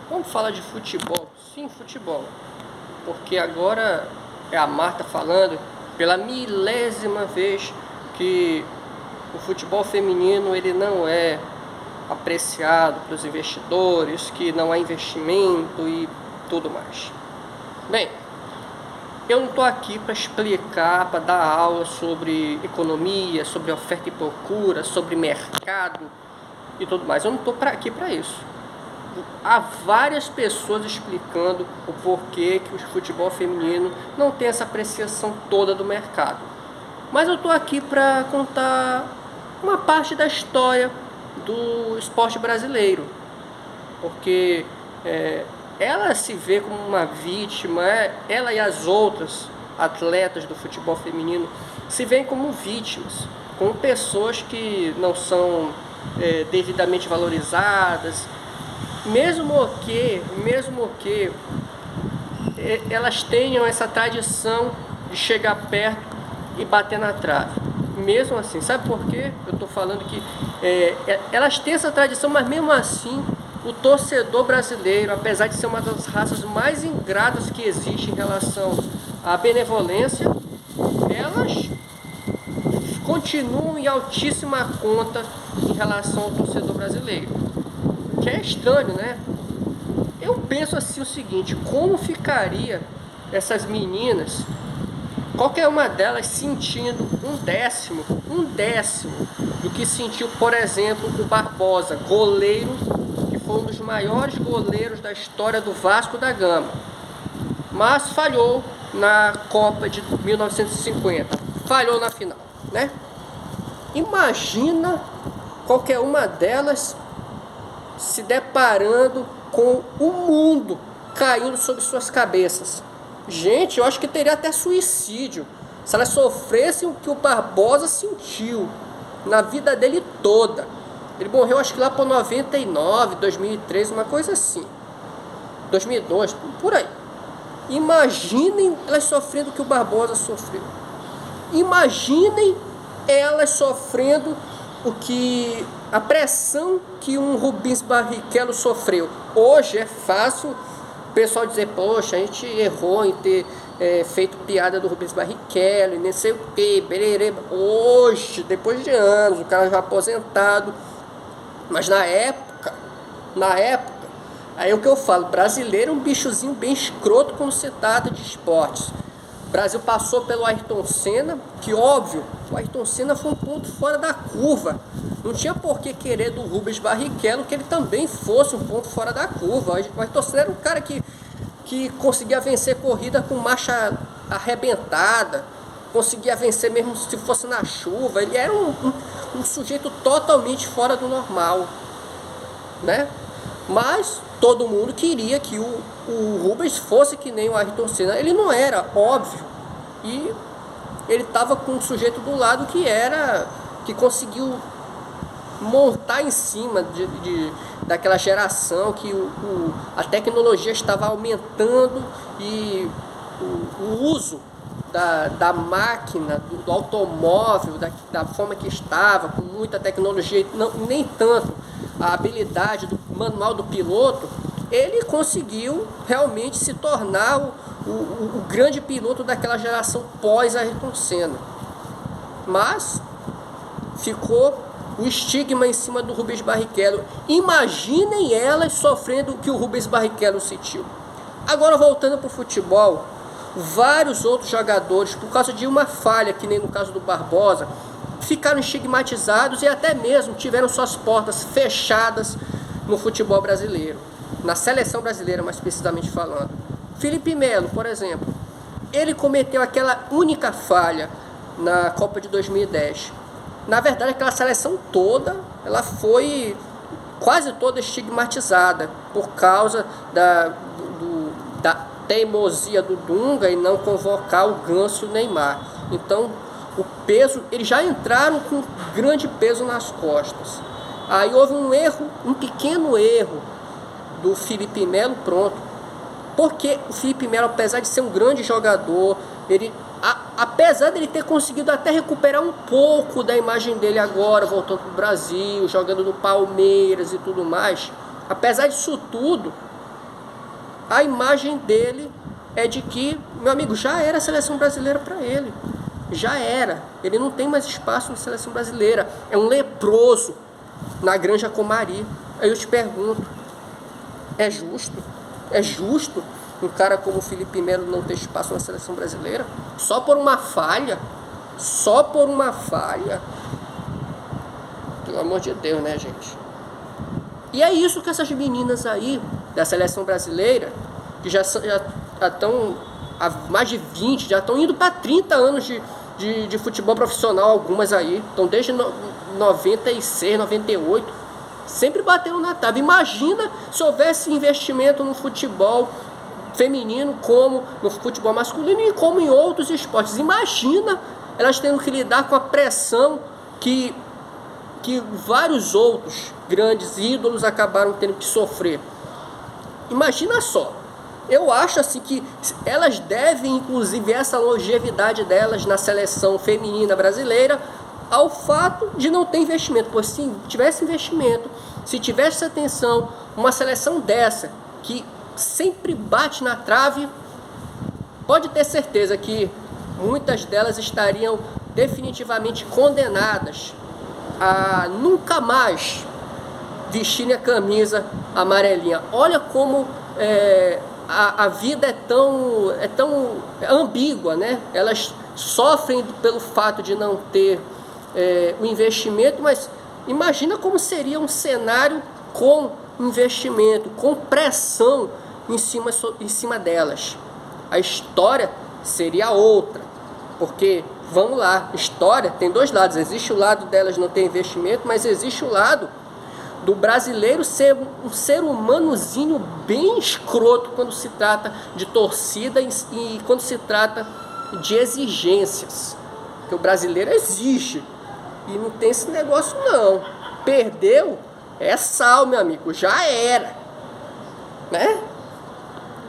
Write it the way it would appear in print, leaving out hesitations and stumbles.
Vamos falar de futebol? Sim, futebol. Porque agora é a Marta falando pela milésima vez que o futebol feminino ele não é apreciado pelos investidores, que não há investimento e tudo mais. Bem, eu não estou aqui para explicar, para dar aula sobre economia, sobre oferta e procura, sobre mercado e tudo mais. Eu não estou aqui para isso. Há várias pessoas explicando o porquê que o futebol feminino não tem essa apreciação toda do mercado. Mas eu estou aqui para contar uma parte da história do esporte brasileiro. Porque ela se vê como uma vítima, ela e as outras atletas do futebol feminino se veem como vítimas, como pessoas que não são devidamente valorizadas, mesmo que elas tenham essa tradição de chegar perto e bater na trave. Mesmo assim, sabe por quê? Eu estou falando que elas têm essa tradição, mas mesmo assim o torcedor brasileiro, apesar de ser uma das raças mais ingratas que existe em relação à benevolência, elas continuam em altíssima conta em relação ao torcedor brasileiro. Que é estranho, né? Eu penso assim o seguinte: como ficaria essas meninas, qualquer uma delas sentindo um décimo do que sentiu, por exemplo, o Barbosa, goleiro, que foi um dos maiores goleiros da história do Vasco da Gama, mas falhou na Copa de 1950, falhou na final, né? Imagina qualquer uma delas se deparando com o mundo caindo sobre suas cabeças. Gente, eu acho que teria até suicídio se elas sofressem o que o Barbosa sentiu na vida dele toda. Ele morreu acho que lá por 99, 2003, uma coisa assim, 2002, por aí. Imaginem elas sofrendo o que o Barbosa sofreu. Imaginem elas sofrendo a pressão que um Rubens Barrichello sofreu. Hoje é fácil o pessoal dizer: poxa, a gente errou em ter feito piada do Rubens Barrichello e nem sei o que, bererê. Hoje, depois de anos, o cara já aposentado. Mas na época, aí é o que eu falo: brasileiro é um bichozinho bem escroto quando se trata de esportes. O Brasil passou pelo Ayrton Senna, que óbvio, o Ayrton Senna foi um ponto fora da curva. Não tinha por que querer do Rubens Barrichello que ele também fosse um ponto fora da curva. O Ayrton Senna era um cara que conseguia vencer corrida com marcha arrebentada, conseguia vencer mesmo se fosse na chuva. Ele era um sujeito totalmente fora do normal, né? Mas todo mundo queria que o Rubens fosse que nem o Ayrton Senna. Ele não era, óbvio. E ele estava com um sujeito do lado que conseguiu montar em cima daquela geração que a tecnologia estava aumentando e o uso da máquina, do automóvel, da forma que estava, com muita tecnologia, nem tanto a habilidade do manual do piloto. Ele conseguiu realmente se tornar o grande piloto daquela geração pós-Ayrton Senna. Mas ficou o estigma em cima do Rubens Barrichello. Imaginem elas sofrendo o que o Rubens Barrichello sentiu. Agora, voltando para o futebol, vários outros jogadores, por causa de uma falha, que nem no caso do Barbosa, ficaram estigmatizados e até mesmo tiveram suas portas fechadas no futebol brasileiro, na seleção brasileira mais precisamente falando. Felipe Melo, por exemplo, ele cometeu aquela única falha na Copa de 2010. Na verdade, aquela seleção toda, ela foi quase toda estigmatizada por causa da teimosia do Dunga em não convocar o Ganso e o Neymar. Então, o peso, eles já entraram com grande peso nas costas. Aí houve um pequeno erro do Felipe Melo, pronto. Porque o Felipe Melo, apesar de ser um grande jogador, apesar de ele ter conseguido até recuperar um pouco da imagem dele agora, voltando para o Brasil, jogando no Palmeiras e tudo mais, apesar disso tudo, a imagem dele é de que, meu amigo, já era a seleção brasileira para ele. Já era. Ele não tem mais espaço na seleção brasileira. É um leproso na Granja Comari. Aí eu te pergunto, é justo? É justo um cara como o Felipe Melo não ter espaço na seleção brasileira? Só por uma falha? Só por uma falha? Pelo amor de Deus, né, gente? E é isso que essas meninas aí da seleção brasileira, que já estão há mais de 20, já estão indo para 30 anos de futebol profissional, algumas aí, estão desde 96, 98, sempre batendo na trave. Imagina se houvesse investimento no futebol feminino como no futebol masculino e como em outros esportes. Imagina elas tendo que lidar com a pressão que vários outros grandes ídolos acabaram tendo que sofrer. Imagina só. Eu acho assim que elas devem, inclusive, essa longevidade delas na seleção feminina brasileira ao fato de não ter investimento. Pois se tivesse investimento, se tivesse atenção, uma seleção dessa que sempre bate na trave, pode ter certeza que muitas delas estariam definitivamente condenadas a nunca mais vestirem a camisa amarelinha. Olha como a vida é tão ambígua, né? Elas sofrem pelo fato de não ter o investimento, mas imagina como seria um cenário com investimento, com pressão em cima delas. A história seria outra, porque, vamos lá, história tem dois lados. Existe o lado delas não ter investimento, mas existe o lado do brasileiro ser um ser humanozinho bem escroto quando se trata de torcida e quando se trata de exigências. Porque o brasileiro exige e não tem esse negócio não. Perdeu, é sal, meu amigo, já era, né?